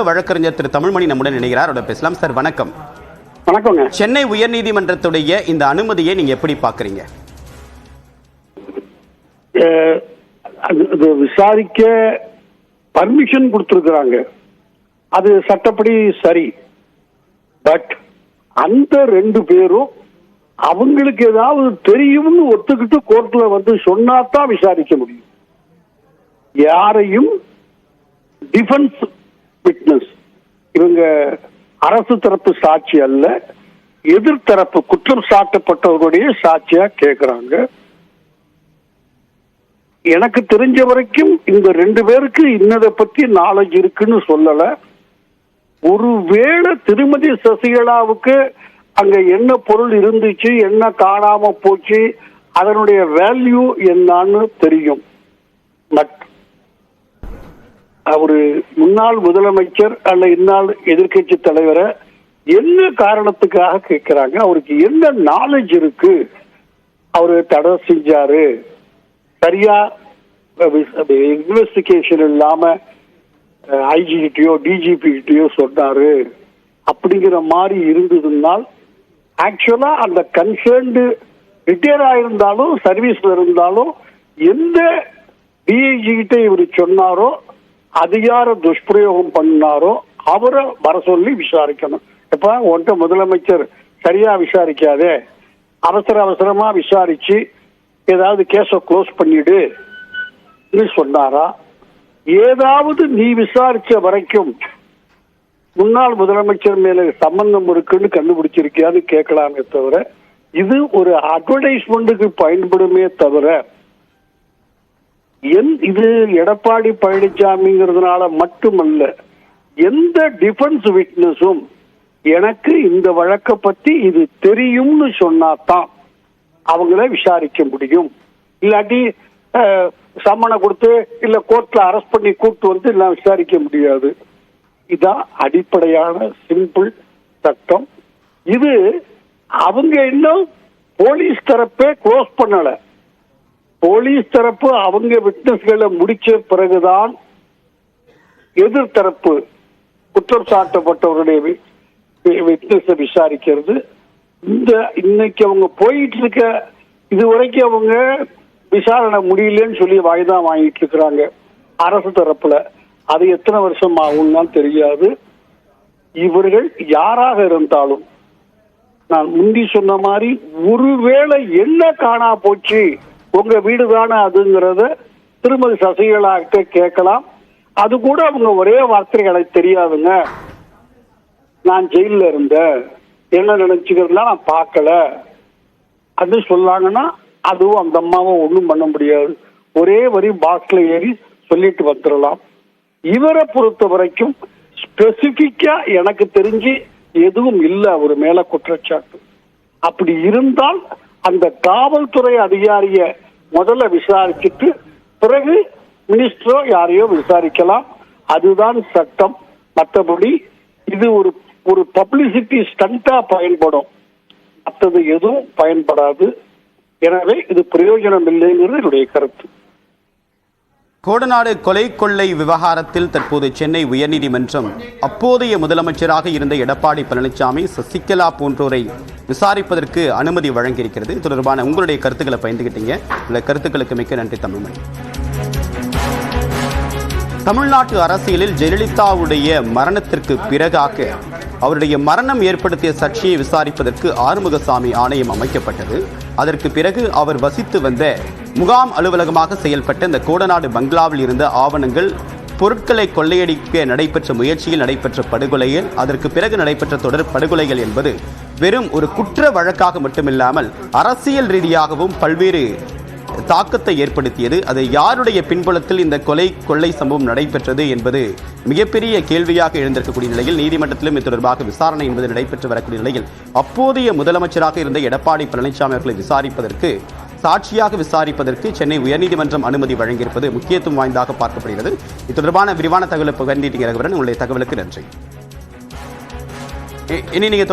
வழக்கறிஞர் திரு தமிழ்மணி நம்முடன் இணைகிறார். அவரோட பேசலாம். சார் வணக்கம். வணக்கங்க. சென்னை உயர்நீதிமன்றத்துடைய இந்த அனுமதியை நீங்க எப்படி பாக்குறீங்க? விசாரிக்க பர்மிஷன் கொடுத்திருக்கிறாங்க, அது சட்டப்படி சரி. பட் அந்த ரெண்டு பேரும் அவங்களுக்கு ஏதாவது தெரியும்னு ஒத்துக்கிட்டு கோர்ட்ல வந்து சொன்னாதான் விசாரிக்க முடியும். யாரையும் டிஃபென்ஸ் விட்னஸ், இவங்க அரசு தரப்பு சாட்சி அல்ல, எதிர்த்தரப்பு குற்றம் சாட்டப்பட்டவர்களுடைய சாட்சியா கேட்கிறாங்க. எனக்கு தெரிஞ்ச வரைக்கும் இந்த ரெண்டு பேருக்கு இன்னதை பத்தி நாலேஜ் இருக்குன்னு சொல்லல. ஒருவேளை திருமதி சசிகலாவுக்கு அங்க என்ன பொருள் இருந்துச்சு, என்ன காணாம போச்சு, அதனுடைய வேல்யூ என்னன்னு தெரியும். பட் அவரு முன்னாள் முதலமைச்சர் அல்ல இந்நாள் எதிர்கட்சி தலைவரை என்ன காரணத்துக்காக கேட்கிறாங்க, அவருக்கு என்ன நாலேஜ் இருக்கு, அவரு தடை செஞ்சாரு, சரியா இன்வெஸ்டிகேஷன் இல்லாம ஐஜிகிட்டயோ டிஜிபி கிட்டயோ சொன்னாரு அப்படிங்கிற மாதிரி இருந்ததுனால், ஆக்சுவலா அந்த கன்சர்ன்டு ரிட்டையர் ஆயிருந்தாலும் சர்வீஸ்ல இருந்தாலும் எந்த டிஐஜி கிட்ட இவர் சொன்னாரோ, அதிகார துஷ்பிரயோகம் பண்ணாரோ அவரை வர சொல்லி விசாரிக்கணும். இப்ப ஒன்றை முதலமைச்சர் சரியா விசாரிக்காதே, அவசரமா விசாரிச்சு ஏதாவது கேஸை க்ளோஸ் பண்ணிடு சொன்னாரா? ஏதாவது நீ விசாரிச்ச வரைக்கும் முன்னாள் முதலமைச்சர் மேல சம்பந்தம் இருக்குன்னு கண்டுபிடிச்சிருக்கியான்னு கேட்கலாமே தவிர, இது ஒரு அட்வர்டைஸ்மெண்ட்டுக்கு பயன்படுமே தவிர, இது எடப்பாடி பழனிசாமிங்கிறதுனால மட்டுமல்ல, எந்த டிஃபென்ஸ் விட்னஸும் எனக்கு இந்த வழக்கை பத்தி இது தெரியும்னு சொன்னாதான் அவங்கள விசாரிக்க முடியும். இல்லாட்டி சம்மனை கொடுத்து இல்ல கோர்ட்ல அரெஸ்ட் பண்ணி கூட்டு வந்து எல்லாம் விசாரிக்க முடியாது. இதான் அடிப்படையான சிம்பிள் சட்டம். இது அவங்க இன்னும் போலீஸ் தரப்பே க்ளோஸ் பண்ணல. போலீஸ் தரப்பு அவங்க விட்னஸ்களை முடிச்ச பிறகுதான் எதிர்த்தரப்பு குற்றம் சாட்டப்பட்டவருடைய விட்னஸை விசாரிக்கிறது. இன்னைக்கு அவங்க போயிட்டு இருக்க இதுவரைக்கும் அவங்க விசாரணை முடியலன்னு சொல்லி வாய்தான் வாங்கிட்டு இருக்கிறாங்க அரசு தரப்புல. அது எத்தனை வருஷம் ஆகும்னா தெரியாது. இவர்கள் யாராக இருந்தாலும், நான் முந்தி சொன்ன மாதிரி, ஒருவேளை என்ன காணா போச்சு, உங்க வீடு தானே அதுங்கிறத திருமதி சசிகலா கிட்ட கேட்கலாம். அது கூட அவங்க ஒரே வார்த்தைகளை தெரியாதுங்க, நான் ஜெயில இருந்தேன், என்ன நினைச்சுக்கிறதுலாம் நான் பார்க்கல அது சொல்லாங்கன்னா, அதுவும் அந்த அம்மாவும் ஒன்றும் பண்ண முடியாது. ஒரே வரி பாக்ஸ்ல ஏறி சொல்லிட்டு வந்துடலாம். இவரை பொறுத்த வரைக்கும் ஸ்பெசிபிக்கா எனக்கு தெரிஞ்சு எதுவும் இல்லை அவர் மேல குற்றச்சாட்டு. அப்படி இருந்தால் அந்த காவல்துறை அதிகாரிய முதல்ல விசாரிச்சுட்டு பிறகு மினிஸ்டரோ யாரையோ விசாரிக்கலாம். அதுதான் சட்டம். மற்றபடி இது ஒரு பப்ளிசிட்டி ஸ்டண்டா பயன்படும், மற்றது எதுவும் பயன்படாது. எனவே இது பிரயோஜனம் இல்லைங்கிறது என்னுடைய கருத்து. கோடநாடு கொலை கொள்ளை விவகாரத்தில் தற்போது சென்னை உயர்நீதிமன்றம் அப்போதைய முதலமைச்சராக இருந்த எடப்பாடி பழனிசாமி, சசிகலா போன்றோரை விசாரிப்பதற்கு அனுமதி வழங்கியிருக்கிறது. இது தொடர்பான உங்களுடைய கருத்துக்களை பயந்துகிட்டீங்க. உள்ள கருத்துக்களுக்கு மிக்க நன்றி தமிழ்மணி. தமிழ்நாட்டு அரசியலில் ஜெயலலிதாவுடைய மரணத்திற்கு பிறகாக அவருடைய மரணம் ஏற்படுத்திய சர்ச்சையை விசாரிப்பதற்கு ஆறுமுகசாமி ஆணையம் அமைக்கப்பட்டது. அதற்கு பிறகு அவர் வசித்து வந்த முகாம் அலுவலகமாக செயல்பட்ட இந்த கோடநாடு பங்களாவில் இருந்த ஆவணங்கள், பொருட்களை கொள்ளையடிக்க நடைபெற்ற முயற்சியில் நடைபெற்ற படுகொலைகள், அதற்கு பிறகு நடைபெற்ற தொடர் படுகொலைகள் என்பது வெறும் ஒரு குற்ற வழக்காக மட்டுமில்லாமல் அரசியல் ரீதியாகவும் பல்வேறு தாக்கத்தை ஏற்படுத்தியது. அது யாருடைய பின்புலத்தில் இந்த கொள்ளை சம்பவம் நடைபெற்றது என்பது மிகப்பெரிய கேள்வியாக எழுந்திருக்கக்கூடிய நிலையில் நீதிமன்றத்திலும் இது தொடர்பாக விசாரணை என்பது நடைபெற்று வரக்கூடிய நிலையில் அப்போதைய முதலமைச்சராக இருந்த எடப்பாடி பழனிசாமி அவர்களை விசாரிப்பதற்கு, சாட்சியாக விசாரிப்பதற்கு சென்னை உயர்நீதிமன்றம் அனுமதி வழங்கியிருப்பது முக்கியத்துவம் வாய்ந்ததாக பார்க்கப்படுகிறது. இது தொடர்பான விரிவான தகவலை பகிர்ந்தீங்க. உங்களுடைய தகவலுக்கு நன்றி. இனி நீங்க